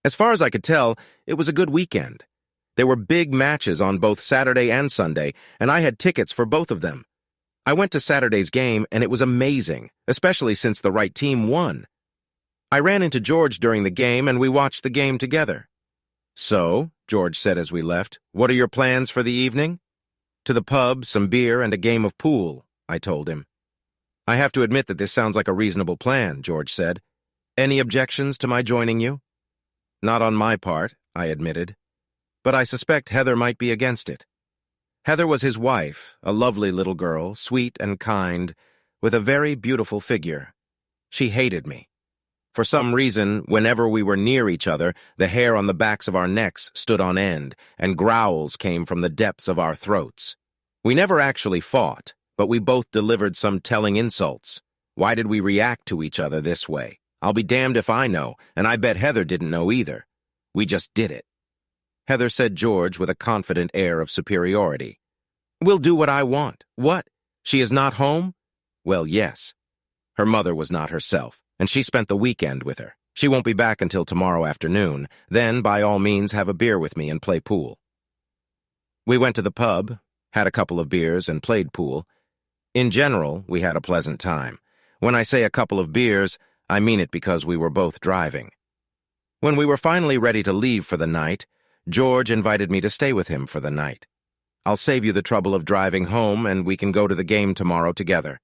As far as I could tell, it was a good weekend. There were big matches on both Saturday and Sunday, and I had tickets for both of them. I went to Saturday's game, and it was amazing, especially since the right team won. I ran into George during the game, and we watched the game together. "So," George said as we left, "what are your plans for the evening?" "To the pub, some beer, and a game of pool," I told him. "I have to admit that this sounds like a reasonable plan," George said. "Any objections to my joining you?" "Not on my part," I admitted. "But I suspect Heather might be against it." Heather was his wife, a lovely little girl, sweet and kind, with a very beautiful figure. She hated me. For some reason, whenever we were near each other, the hair on the backs of our necks stood on end, and growls came from the depths of our throats. We never actually fought, but we both delivered some telling insults. Why did we react to each other this way? I'll be damned if I know, and I bet Heather didn't know either. We just did it. Heather said George with a confident air of superiority. "We'll do what I want." "What? She is not home?" "Well, yes. Her mother was not herself, and she spent the weekend with her. She won't be back until tomorrow afternoon. Then, by all means, have a beer with me and play pool." We went to the pub, had a couple of beers, and played pool. In general, we had a pleasant time. When I say a couple of beers, I mean it because we were both driving. When we were finally ready to leave for the night, George invited me to stay with him for the night. "I'll save you the trouble of driving home, and we can go to the game tomorrow together."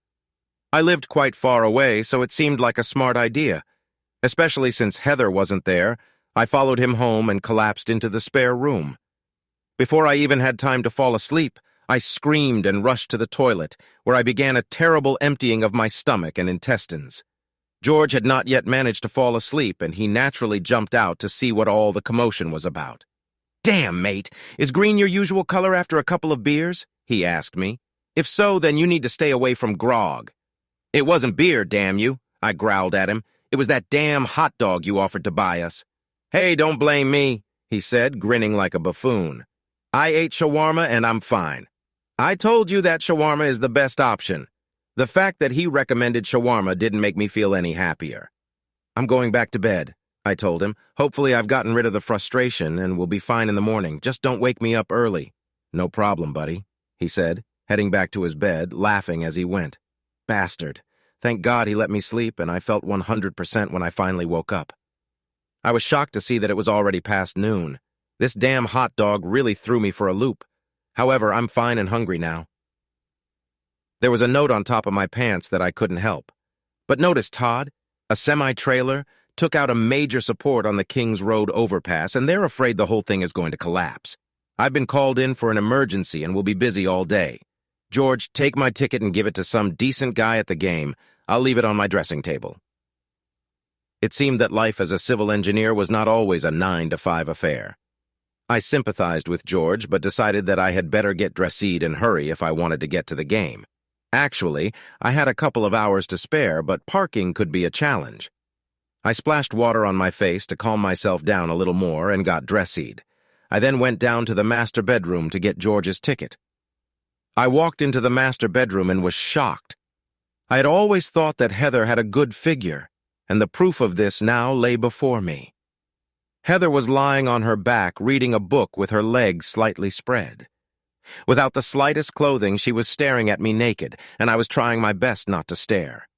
I lived quite far away, so it seemed like a smart idea. Especially since Heather wasn't there, I followed him home and collapsed into the spare room. Before I even had time to fall asleep, I screamed and rushed to the toilet, where I began a terrible emptying of my stomach and intestines. George had not yet managed to fall asleep, and he naturally jumped out to see what all the commotion was about. "Damn, mate, is green your usual color after a couple of beers?" he asked me. "If so, then you need to stay away from grog." "It wasn't beer, damn you," I growled at him. "It was that damn hot dog you offered to buy us." "Hey, don't blame me," he said, grinning like a buffoon. "I ate shawarma and I'm fine." "I told you that shawarma is the best option." The fact that he recommended shawarma didn't make me feel any happier. "I'm going back to bed," I told him. "Hopefully I've gotten rid of the frustration and will be fine in the morning. Just don't wake me up early." "No problem, buddy," he said, heading back to his bed, laughing as he went. Bastard. Thank God he let me sleep, and I felt 100% when I finally woke up. I was shocked to see that it was already past noon. This damn hot dog really threw me for a loop. However, I'm fine and hungry now. There was a note on top of my pants that I couldn't help. "But notice, Todd, a semi-trailer took out a major support on the Kings Road overpass, and they're afraid the whole thing is going to collapse. I've been called in for an emergency and will be busy all day. George, take my ticket and give it to some decent guy at the game. I'll leave it on my dressing table." It seemed that life as a civil engineer was not always a 9-to-5 affair. I sympathized with George, but decided that I had better get dressed and hurry if I wanted to get to the game. Actually, I had a couple of hours to spare, but parking could be a challenge. I splashed water on my face to calm myself down a little more and got dressed. I then went down to the master bedroom to get George's ticket. I walked into the master bedroom and was shocked. I had always thought that Heather had a good figure, and the proof of this now lay before me. Heather was lying on her back reading a book with her legs slightly spread. Without the slightest clothing, she was staring at me naked, and I was trying my best not to stare.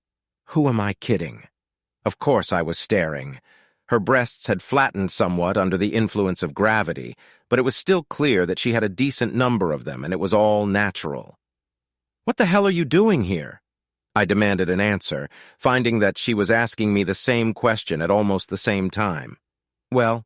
Who am I kidding? Of course I was staring. Her breasts had flattened somewhat under the influence of gravity, but it was still clear that she had a decent number of them, and it was all natural. "What the hell are you doing here?" I demanded an answer, finding that she was asking me the same question at almost the same time. "Well,"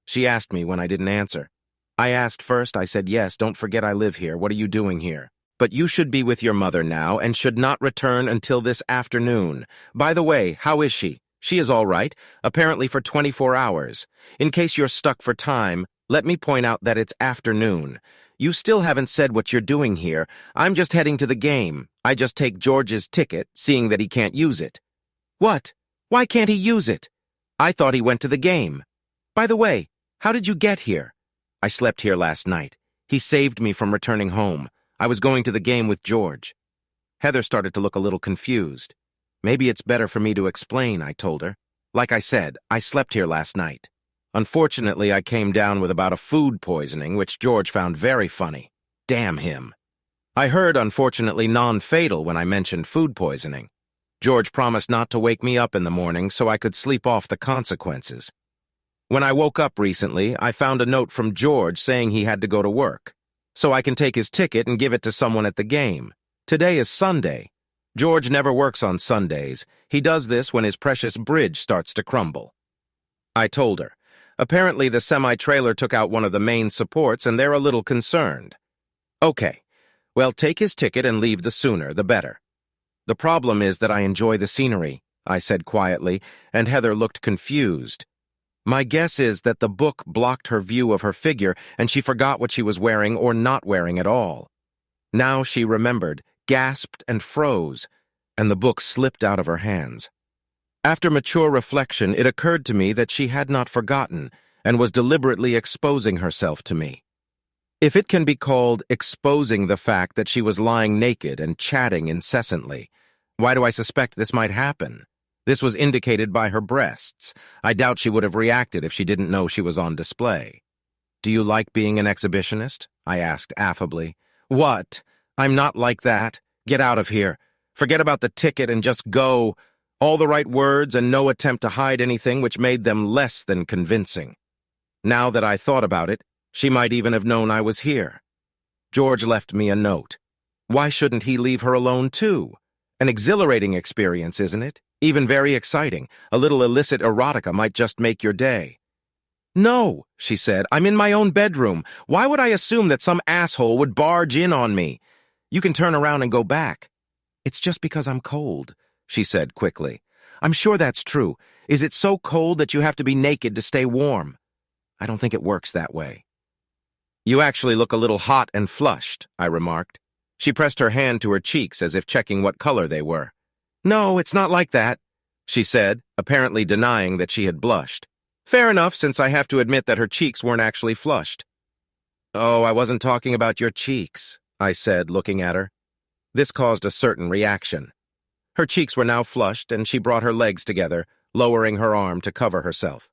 she asked me when I didn't answer. I asked first, I said, "Yes, don't forget I live here. What are you doing here? But you should be with your mother now and should not return until this afternoon. By the way, how is she?" "She is all right, apparently for 24 hours. In case you're stuck for time, let me point out that it's afternoon. You still haven't said what you're doing here. I'm just heading to the game. I just take George's ticket, seeing that he can't use it." "What? Why can't he use it? I thought he went to the game. By the way, how did you get here?" "I slept here last night. He saved me from returning home. I was going to the game with George." Heather started to look a little confused. "Maybe it's better for me to explain," I told her. "Like I said, I slept here last night." Unfortunately, I came down with about a food poisoning, which George found very funny. Damn him. I heard, unfortunately, non-fatal when I mentioned food poisoning. George promised not to wake me up in the morning so I could sleep off the consequences. When I woke up recently, I found a note from George saying he had to go to work, so I can take his ticket and give it to someone at the game. Today is Sunday. George never works on Sundays. He does this when his precious bridge starts to crumble. I told her. Apparently, the semi-trailer took out one of the main supports, and they're a little concerned. Okay, well, take his ticket and leave the sooner, the better. The problem is that I enjoy the scenery, I said quietly, and Heather looked confused. My guess is that the book blocked her view of her figure, and she forgot what she was wearing or not wearing at all. Now she remembered, gasped and froze, and the book slipped out of her hands. After mature reflection, it occurred to me that she had not forgotten and was deliberately exposing herself to me. If it can be called exposing the fact that she was lying naked and chatting incessantly, why do I suspect this might happen? This was indicated by her breasts. I doubt she would have reacted if she didn't know she was on display. Do you like being an exhibitionist? I asked affably. What? I'm not like that. Get out of here. Forget about the ticket and just go. All the right words and no attempt to hide anything, which made them less than convincing. Now that I thought about it, she might even have known I was here. George left me a note. Why shouldn't he leave her alone too? An exhilarating experience, isn't it? Even very exciting. A little illicit erotica might just make your day. No, she said, I'm in my own bedroom. Why would I assume that some asshole would barge in on me? You can turn around and go back. It's just because I'm cold, she said quickly. I'm sure that's true. Is it so cold that you have to be naked to stay warm? I don't think it works that way. You actually look a little hot and flushed, I remarked. She pressed her hand to her cheeks as if checking what color they were. No, it's not like that, she said, apparently denying that she had blushed. Fair enough, since I have to admit that her cheeks weren't actually flushed. Oh, I wasn't talking about your cheeks, I said, looking at her. This caused a certain reaction. Her cheeks were now flushed, and she brought her legs together, lowering her arm to cover herself.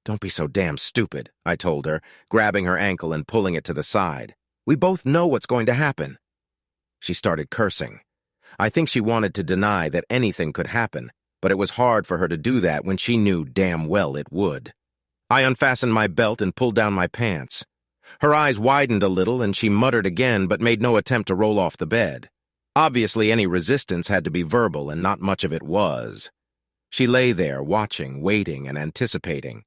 Don't be so damn stupid, I told her, grabbing her ankle and pulling it to the side. We both know what's going to happen. She started cursing. I think she wanted to deny that anything could happen, but it was hard for her to do that when she knew damn well it would. I unfastened my belt and pulled down my pants. Her eyes widened a little, and she muttered again but made no attempt to roll off the bed. Obviously, any resistance had to be verbal, and not much of it was. She lay there, watching, waiting, and anticipating.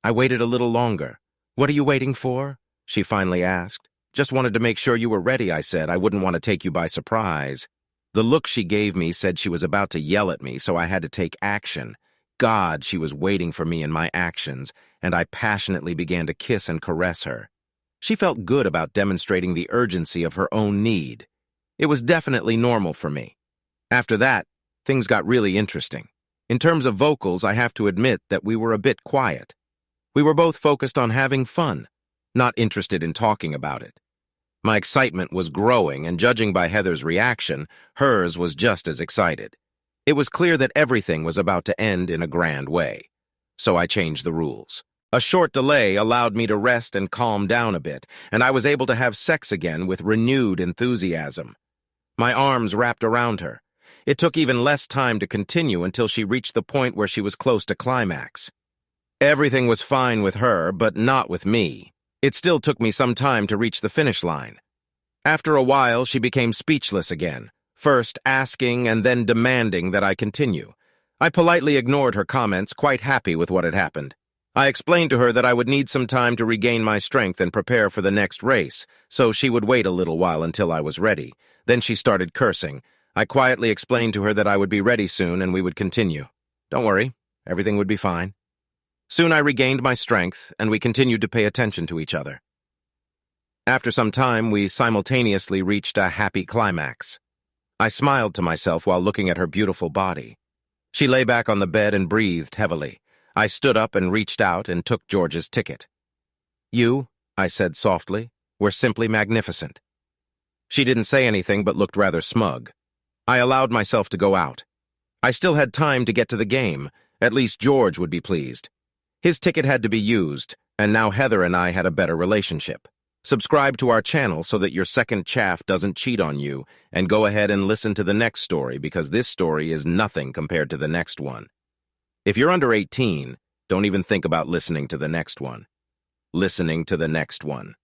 I waited a little longer. What are you waiting for? She finally asked. Just wanted to make sure you were ready, I said. I wouldn't want to take you by surprise. The look she gave me said she was about to yell at me, so I had to take action. God, she was waiting for me in my actions, and I passionately began to kiss and caress her. She felt good about demonstrating the urgency of her own need. It was definitely normal for me. After that, things got really interesting. In terms of vocals, I have to admit that we were a bit quiet. We were both focused on having fun, not interested in talking about it. My excitement was growing, and judging by Heather's reaction, hers was just as excited. It was clear that everything was about to end in a grand way. So I changed the rules. A short delay allowed me to rest and calm down a bit, and I was able to have sex again with renewed enthusiasm. My arms wrapped around her. It took even less time to continue until she reached the point where she was close to climax. Everything was fine with her, but not with me. It still took me some time to reach the finish line. After a while, she became speechless again, first asking and then demanding that I continue. I politely ignored her comments, quite happy with what had happened. I explained to her that I would need some time to regain my strength and prepare for the next race, so she would wait a little while until I was ready. Then she started cursing. I quietly explained to her that I would be ready soon and we would continue. Don't worry, everything would be fine. Soon I regained my strength, and we continued to pay attention to each other. After some time, we simultaneously reached a happy climax. I smiled to myself while looking at her beautiful body. She lay back on the bed and breathed heavily. I stood up and reached out and took George's ticket. You, I said softly, were simply magnificent. She didn't say anything but looked rather smug. I allowed myself to go out. I still had time to get to the game. At least George would be pleased. His ticket had to be used, and now Heather and I had a better relationship. Subscribe to our channel so that your second chaff doesn't cheat on you, and go ahead and listen to the next story because this story is nothing compared to the next one. If you're under 18, don't even think about listening to the next one. Listening to the next one.